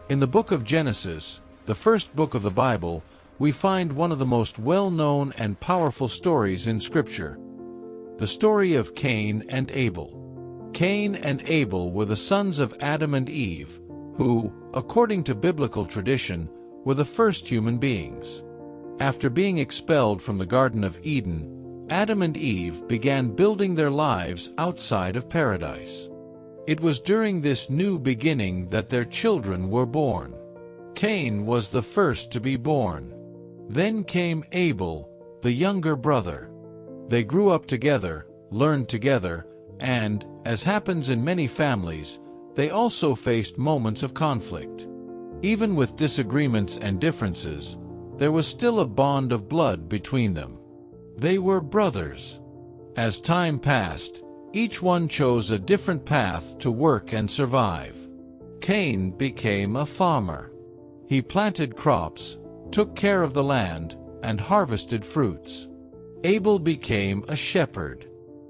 In the book of Genesis, the first book of the Bible, we find one of the most well-known and powerful stories in Scripture, the story of Cain and Abel. Cain and Abel were the sons of Adam and Eve, who, according to biblical tradition, were the first human beings. After being expelled from the Garden of Eden, Adam and Eve began building their lives outside of paradise. It was during this new beginning that their children were born. Cain was the first to be born. Then came Abel, the younger brother. They grew up together, learned together, and, as happens in many families, they also faced moments of conflict. Even with disagreements and differences, there was still a bond of blood between them. They were brothers. As time passed, each one chose a different path to work and survive. Cain became a farmer. He planted crops, took care of the land, and harvested fruits. Abel became a shepherd.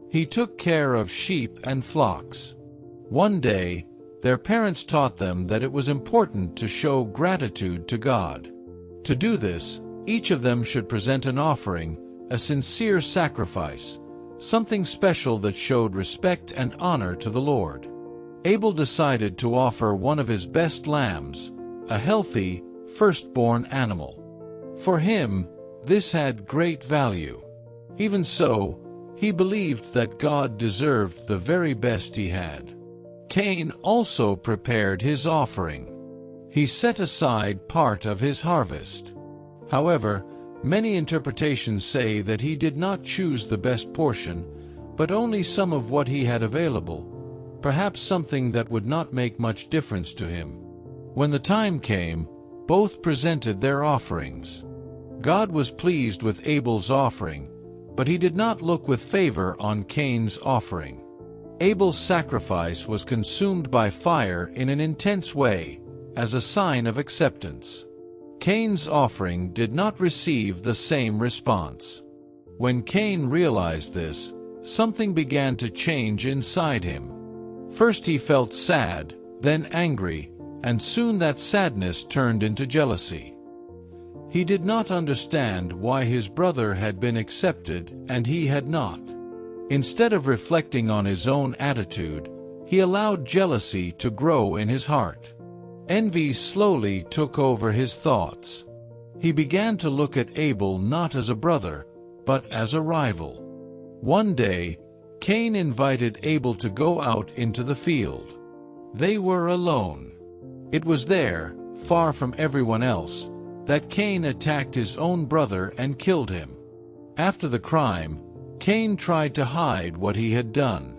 He took care of sheep and flocks. One day, their parents taught them that it was important to show gratitude to God. To do this, each of them should present an offering, a sincere sacrifice, something special that showed respect and honor to the Lord. Abel decided to offer one of his best lambs, a healthy, firstborn animal. For him, this had great value. Even so, he believed that God deserved the very best he had. Cain also prepared his offering. He set aside part of his harvest. However, many interpretations say that he did not choose the best portion, but only some of what he had available, perhaps something that would not make much difference to him. When the time came, both presented their offerings. God was pleased with Abel's offering, but he did not look with favor on Cain's offering. Abel's sacrifice was consumed by fire in an intense way, as a sign of acceptance. Cain's offering did not receive the same response. When Cain realized this, something began to change inside him. First he felt sad, then angry, and soon that sadness turned into jealousy. He did not understand why his brother had been accepted and he had not. Instead of reflecting on his own attitude, he allowed jealousy to grow in his heart. Envy slowly took over his thoughts. He began to look at Abel not as a brother, but as a rival. One day, Cain invited Abel to go out into the field. They were alone. It was there, far from everyone else, that Cain attacked his own brother and killed him. After the crime, Cain tried to hide what he had done.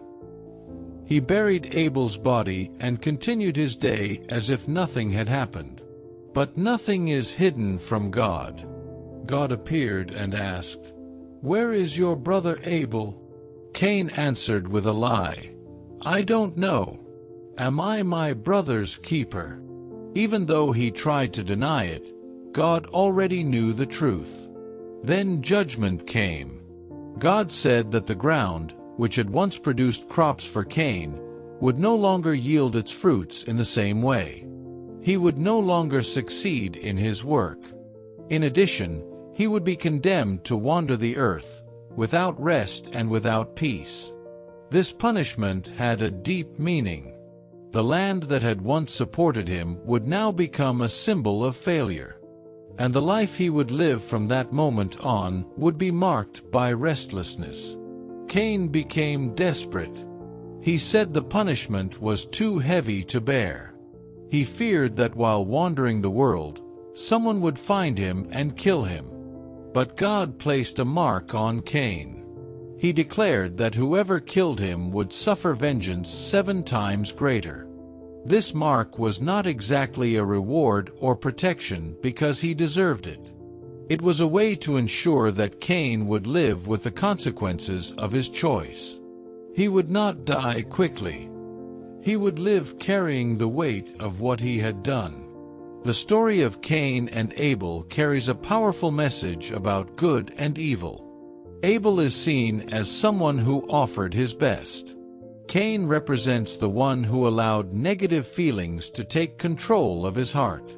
He buried Abel's body and continued his day as if nothing had happened. But nothing is hidden from God. God appeared and asked, "Where is your brother Abel?" Cain answered with a lie, "I don't know. Am I my brother's keeper?" Even though he tried to deny it, God already knew the truth. Then judgment came. God said that the ground, which had once produced crops for Cain, would no longer yield its fruits in the same way. He would no longer succeed in his work. In addition, he would be condemned to wander the earth, without rest and without peace. This punishment had a deep meaning. The land that had once supported him would now become a symbol of failure. And the life he would live from that moment on would be marked by restlessness. Cain became desperate. He said the punishment was too heavy to bear. He feared that while wandering the world, someone would find him and kill him. But God placed a mark on Cain. He declared that whoever killed him would suffer vengeance 7 times greater. This mark was not exactly a reward or protection because he deserved it. It was a way to ensure that Cain would live with the consequences of his choice. He would not die quickly. He would live carrying the weight of what he had done. The story of Cain and Abel carries a powerful message about good and evil. Abel is seen as someone who offered his best. Cain represents the one who allowed negative feelings to take control of his heart.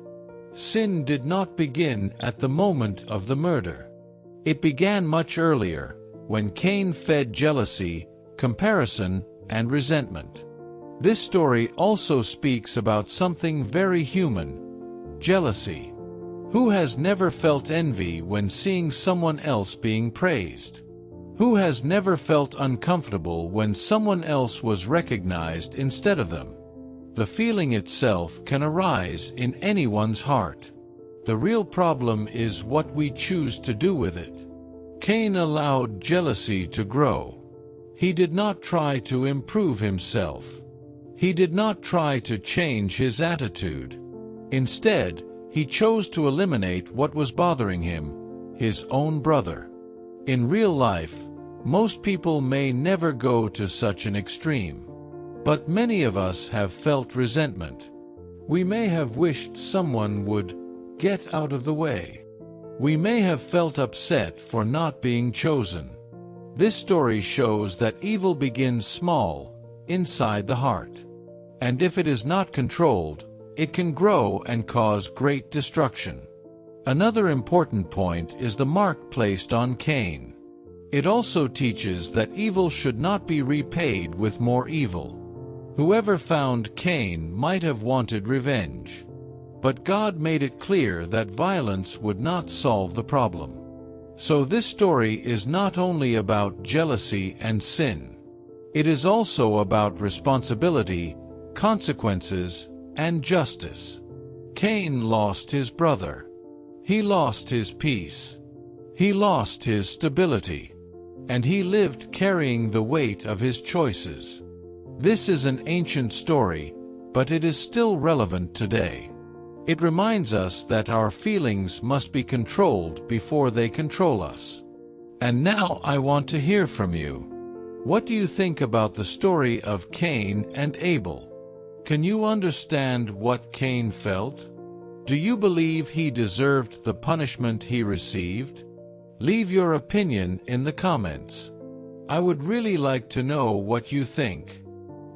Sin did not begin at the moment of the murder. It began much earlier, when Cain fed jealousy, comparison, and resentment. This story also speaks about something very human: jealousy. Who has never felt envy when seeing someone else being praised? Who has never felt uncomfortable when someone else was recognized instead of them? The feeling itself can arise in anyone's heart. The real problem is what we choose to do with it. Cain allowed jealousy to grow. He did not try to improve himself. He did not try to change his attitude. Instead, he chose to eliminate what was bothering him, his own brother. In real life, most people may never go to such an extreme. But many of us have felt resentment. We may have wished someone would get out of the way. We may have felt upset for not being chosen. This story shows that evil begins small, inside the heart. And if it is not controlled, it can grow and cause great destruction. Another important point is the mark placed on Cain. It also teaches that evil should not be repaid with more evil. Whoever found Cain might have wanted revenge. But God made it clear that violence would not solve the problem. So this story is not only about jealousy and sin. It is also about responsibility, consequences, and justice. Cain lost his brother. He lost his peace. He lost his stability. And he lived carrying the weight of his choices. This is an ancient story, but it is still relevant today. It reminds us that our feelings must be controlled before they control us. And now I want to hear from you. What do you think about the story of Cain and Abel? Can you understand what Cain felt? Do you believe he deserved the punishment he received? Leave your opinion in the comments. I would really like to know what you think.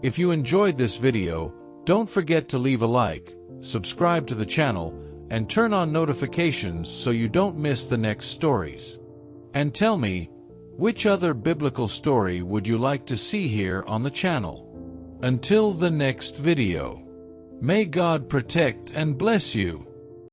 If you enjoyed this video, don't forget to leave a like, subscribe to the channel, and turn on notifications so you don't miss the next stories. And tell me, which other biblical story would you like to see here on the channel? Until the next video, may God protect and bless you.